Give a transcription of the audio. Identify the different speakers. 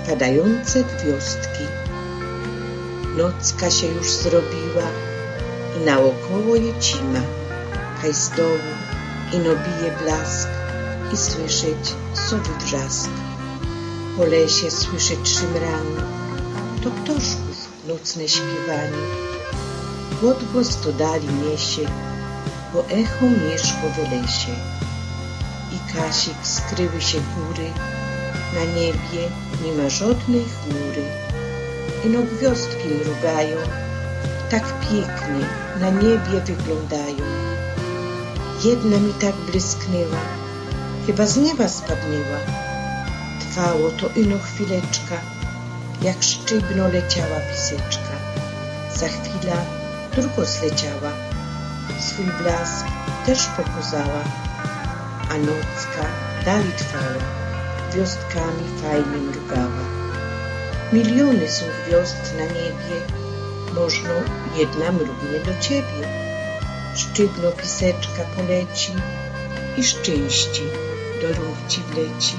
Speaker 1: padające gwiazdki. Nocka się już zrobiła i naokoło je cima, kaj z dołu ino bije blask i słyszeć sowy wrzask. Po lesie słyszeć szymranie, to ptoszków nocne śpiewanie. Odgłos to dali niesie, bo echo mieszko w lesie. I kasik skryły się góry, na niebie nie ma żadnej chmury. Ino gwiazdki mrugają, tak pięknie na niebie wyglądają. Jedna mi tak błysknęła, chyba z nieba spadnęła. Trwało to ino chwileczka, jak sztywno leciała piseczka. Za chwilę drugo zleciała, swój blask też pokazała, a nocka dalej trwała, gwiazdkami fajnie mrugała. Miliony są gwiazd na niebie, można jedna mrugnie do ciebie. Sztywno piseczka poleci i szczęście do rąk ci wleci.